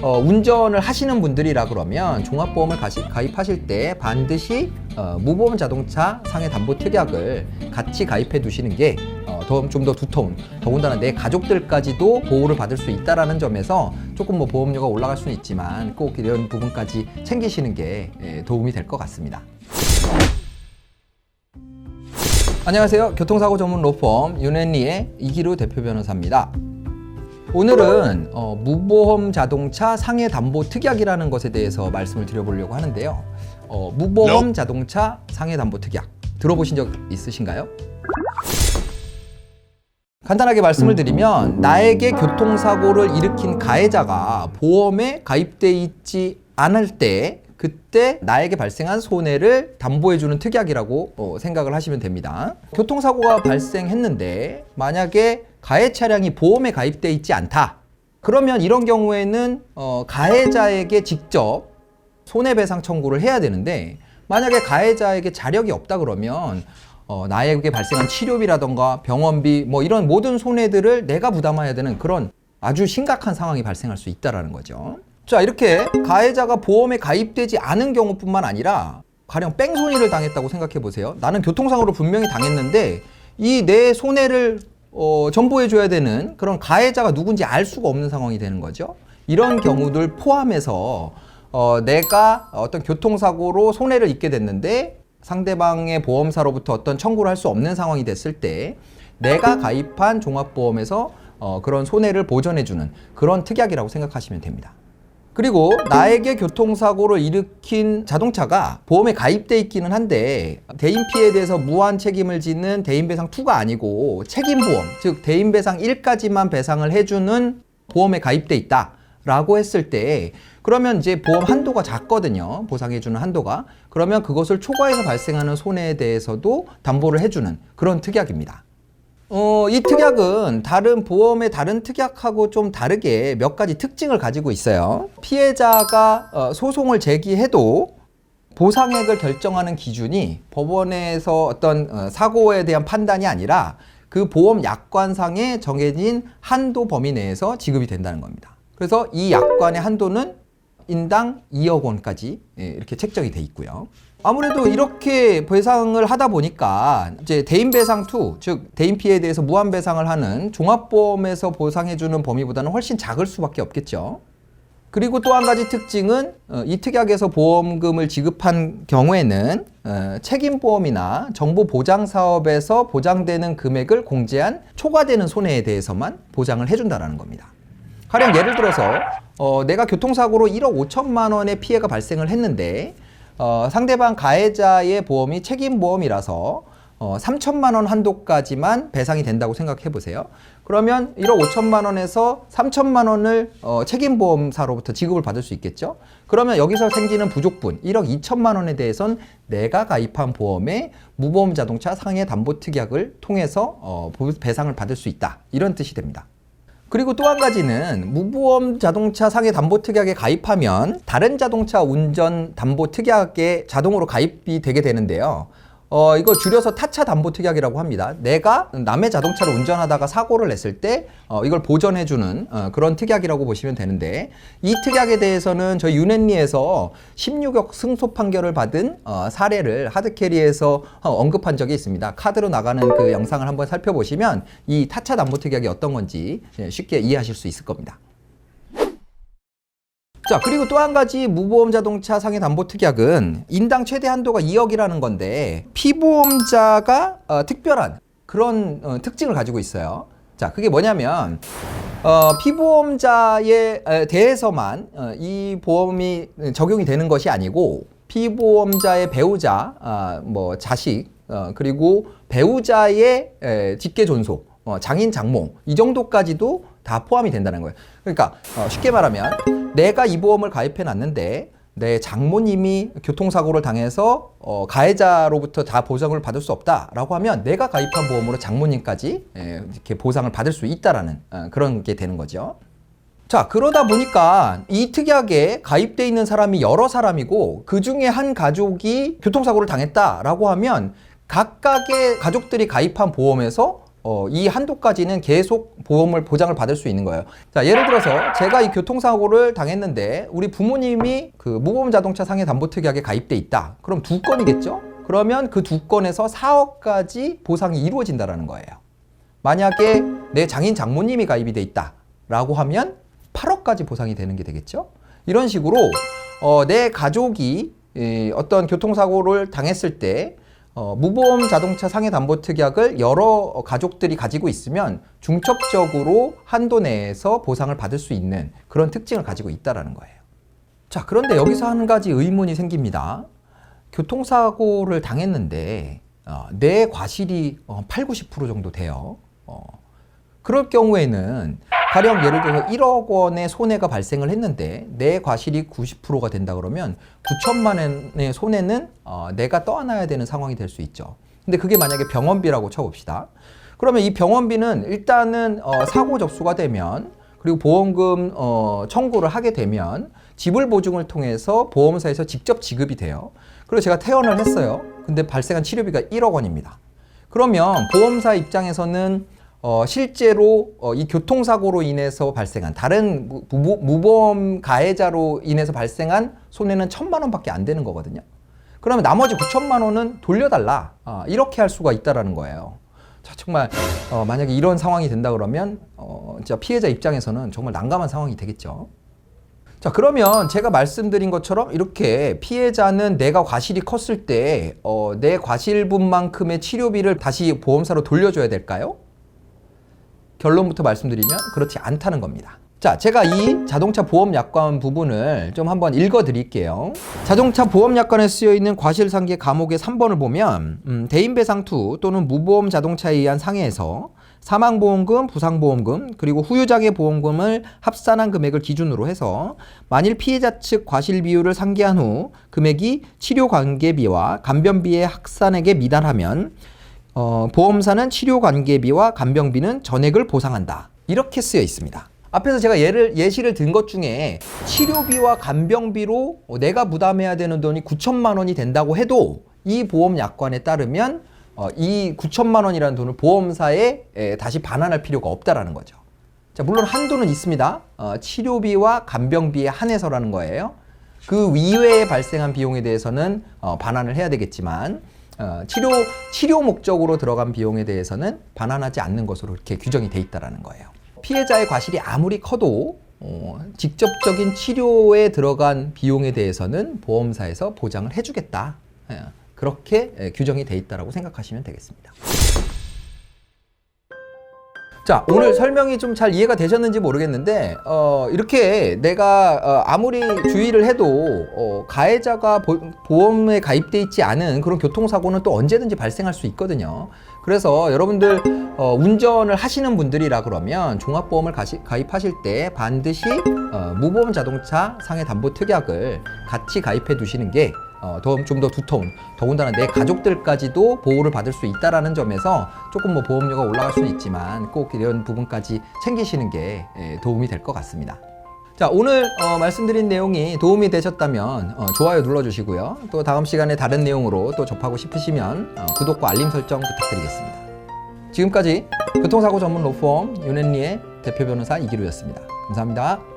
운전을 하시는 분들이라 그러면 종합보험을 가입하실 때 반드시 무보험 자동차 상해담보특약을 같이 가입해 두시는 게 좀 더 두터운, 더군다나 내 가족들까지도 보호를 받을 수 있다는 점에서 조금 뭐 보험료가 올라갈 수는 있지만 꼭 이런 부분까지 챙기시는 게 도움이 될 것 같습니다. 안녕하세요. 교통사고 전문 로펌 윤앤리의 이기루 대표 변호사입니다. 오늘은 무보험 자동차 상해담보특약이라는 것에 대해서 말씀을 드려보려고 하는데요. 무보험 자동차 상해담보특약 들어보신 적 있으신가요? 간단하게 말씀을 드리면 나에게 교통사고를 일으킨 가해자가 보험에 가입돼 있지 않을 때 그때 나에게 발생한 손해를 담보해주는 특약이라고 생각을 하시면 됩니다. 교통사고가 발생했는데 만약에 가해 차량이 보험에 가입돼 있지 않다. 그러면 이런 경우에는 가해자에게 직접 손해배상 청구를 해야 되는데 만약에 가해자에게 자력이 없다 그러면 나에게 발생한 치료비라던가 병원비 뭐 이런 모든 손해들을 내가 부담해야 되는 그런 아주 심각한 상황이 발생할 수 있다는 거죠. 자, 이렇게 가해자가 보험에 가입되지 않은 경우뿐만 아니라 가령 뺑소니를 당했다고 생각해 보세요. 나는 교통사고를 분명히 당했는데 이 내 손해를 전보해 줘야 되는 그런 가해자가 누군지 알 수가 없는 상황이 되는 거죠. 이런 경우들 포함해서 내가 어떤 교통사고로 손해를 입게 됐는데 상대방의 보험사로부터 어떤 청구를 할 수 없는 상황이 됐을 때 내가 가입한 종합보험에서 그런 손해를 보전해주는 그런 특약이라고 생각하시면 됩니다. 그리고 나에게 교통사고를 일으킨 자동차가 보험에 가입돼 있기는 한데 대인 피해에 대해서 무한 책임을 지는 대인배상 2가 아니고 책임보험, 즉 대인배상 1까지만 배상을 해주는 보험에 가입돼 있다 라고 했을 때 그러면 이제 보험 한도가 작거든요. 보상해주는 한도가. 그러면 그것을 초과해서 발생하는 손해에 대해서도 담보를 해주는 그런 특약입니다. 이 특약은 다른 보험의 다른 특약하고 좀 다르게 몇 가지 특징을 가지고 있어요. 피해자가 소송을 제기해도 보상액을 결정하는 기준이 법원에서 어떤 사고에 대한 판단이 아니라 그 보험 약관상에 정해진 한도 범위 내에서 지급이 된다는 겁니다. 그래서 이 약관의 한도는 인당 2억 원까지 이렇게 책정이 돼 있고요. 아무래도 이렇게 배상을 하다 보니까 이제 대인배상 2, 즉 대인 피해에 대해서 무한 배상을 하는 종합보험에서 보상해주는 범위보다는 훨씬 작을 수밖에 없겠죠. 그리고 또 한 가지 특징은 이 특약에서 보험금을 지급한 경우에는 책임보험이나 정보보장사업에서 보장되는 금액을 공제한 초과되는 손해에 대해서만 보장을 해준다는 겁니다. 가령 예를 들어서 내가 교통사고로 1억 5천만 원의 피해가 발생을 했는데 상대방 가해자의 보험이 책임보험이라서 3천만 원 한도까지만 배상이 된다고 생각해 보세요. 그러면 1억 5천만 원에서 3천만 원을 책임보험사로부터 지급을 받을 수 있겠죠. 그러면 여기서 생기는 부족분 1억 2천만 원에 대해서는 내가 가입한 보험의 무보험 자동차 상해담보특약을 통해서 배상을 받을 수 있다. 이런 뜻이 됩니다. 그리고 또 한 가지는 무보험 자동차 상해담보특약에 가입하면 다른 자동차 운전 담보특약에 자동으로 가입이 되게 되는데요. 이거 줄여서 타차 담보특약이라고 합니다. 내가 남의 자동차를 운전하다가 사고를 냈을 때 이걸 보전해주는 그런 특약이라고 보시면 되는데 이 특약에 대해서는 저희 윤앤리에서 16억 승소 판결을 받은 사례를 하드캐리에서 언급한 적이 있습니다. 카드로 나가는 그 영상을 한번 살펴보시면 이 타차 담보특약이 어떤 건지 쉽게 이해하실 수 있을 겁니다. 자, 그리고 또 한 가지 무보험 자동차 상해담보특약은 인당 최대 한도가 2억이라는 건데 피보험자가 특별한 그런 특징을 가지고 있어요. 자, 그게 뭐냐면 피보험자에 대해서만 이 보험이 적용이 되는 것이 아니고 피보험자의 배우자, 뭐 자식, 그리고 배우자의 직계존속, 장인, 장모 이 정도까지도 다 포함이 된다는 거예요. 그러니까 쉽게 말하면 내가 이 보험을 가입해 놨는데 내 장모님이 교통사고를 당해서 가해자로부터 다 보상을 받을 수 없다라고 하면 내가 가입한 보험으로 장모님까지 이렇게 보상을 받을 수 있다라는 그런 게 되는 거죠. 자, 그러다 보니까 이 특약에 가입돼 있는 사람이 여러 사람이고 그 중에 한 가족이 교통사고를 당했다라고 하면 각각의 가족들이 가입한 보험에서 이 한도까지는 계속 보장을 받을 수 있는 거예요. 자, 예를 들어서 제가 이 교통사고를 당했는데 우리 부모님이 그 무보험 자동차 상해 담보 특약에 가입돼 있다. 그럼 2건이겠죠? 그러면 그 2건에서 4억까지 보상이 이루어진다라는 거예요. 만약에 내 장인 장모님이 가입이 돼 있다라고 하면 8억까지 보상이 되는 게 되겠죠? 이런 식으로 내 가족이 어떤 교통사고를 당했을 때 무보험 자동차 상해 담보 특약을 여러 가족들이 가지고 있으면 중첩적으로 한도 내에서 보상을 받을 수 있는 그런 특징을 가지고 있다는 거예요. 자, 그런데 여기서 한 가지 의문이 생깁니다. 교통사고를 당했는데 내 과실이 8, 90% 정도 돼요. 그럴 경우에는 가령 예를 들어서 1억 원의 손해가 발생을 했는데 내 과실이 90%가 된다 그러면 9천만 원의 손해는 내가 떠안아야 되는 상황이 될 수 있죠. 근데 그게 만약에 병원비라고 쳐봅시다. 그러면 이 병원비는 일단은 사고 접수가 되면 그리고 보험금 청구를 하게 되면 지불 보증을 통해서 보험사에서 직접 지급이 돼요. 그리고 제가 퇴원을 했어요. 근데 발생한 치료비가 1억 원입니다. 그러면 보험사 입장에서는 실제로 이 교통사고로 인해서 발생한 다른 무보험 가해자로 인해서 발생한 손해는 1,000만 원밖에 안 되는 거거든요. 그러면 나머지 9천만 원은 돌려달라. 이렇게 할 수가 있다라는 거예요. 자, 정말 만약에 이런 상황이 된다 그러면 진짜 피해자 입장에서는 정말 난감한 상황이 되겠죠. 자, 그러면 제가 말씀드린 것처럼 이렇게 피해자는 내가 과실이 컸을 때 내 과실분만큼의 치료비를 다시 보험사로 돌려줘야 될까요? 결론부터 말씀드리면 그렇지 않다는 겁니다. 자, 제가 이 자동차 보험 약관 부분을 좀 한번 읽어 드릴게요. 자동차 보험 약관에 쓰여 있는 과실상계 과목의 3번을 보면 대인배상2 또는 무보험 자동차에 의한 상해에서 사망보험금, 부상보험금, 그리고 후유장애보험금을 합산한 금액을 기준으로 해서 만일 피해자 측 과실 비율을 상계한 후 금액이 치료관계비와 간변비의 합산액에 미달하면 보험사는 치료관계비와 간병비는 전액을 보상한다. 이렇게 쓰여 있습니다. 앞에서 제가 예시를 든 것 중에 치료비와 간병비로 내가 부담해야 되는 돈이 9천만 원이 된다고 해도 이 보험 약관에 따르면 이 9천만 원이라는 돈을 보험사에 다시 반환할 필요가 없다라는 거죠. 자, 물론 한도는 있습니다. 치료비와 간병비에 한해서라는 거예요. 그 이외에 발생한 비용에 대해서는 반환을 해야 되겠지만 치료 목적으로 들어간 비용에 대해서는 반환하지 않는 것으로 이렇게 규정이 돼 있다라는 거예요. 피해자의 과실이 아무리 커도 직접적인 치료에 들어간 비용에 대해서는 보험사에서 보장을 해주겠다. 그렇게 규정이 돼 있다라고 생각하시면 되겠습니다. 자, 오늘 설명이 좀 잘 이해가 되셨는지 모르겠는데 이렇게 내가 아무리 주의를 해도 가해자가 보험에 가입돼 있지 않은 그런 교통사고는 또 언제든지 발생할 수 있거든요. 그래서 여러분들 운전을 하시는 분들이라 그러면 종합보험을 가입하실 때 반드시 무보험 자동차 상해 담보 특약을 같이 가입해 두시는 게 좀 더 두터운, 더군다나 내 가족들까지도 보호를 받을 수 있다라는 점에서 조금 보험료가 올라갈 수는 있지만 꼭 이런 부분까지 챙기시는 게 도움이 될 것 같습니다. 자, 오늘 말씀드린 내용이 도움이 되셨다면 좋아요 눌러주시고요. 또 다음 시간에 다른 내용으로 또 접하고 싶으시면 구독과 알림 설정 부탁드리겠습니다. 지금까지 교통사고 전문 로펌 윤앤리의 대표 변호사 이기루였습니다. 감사합니다.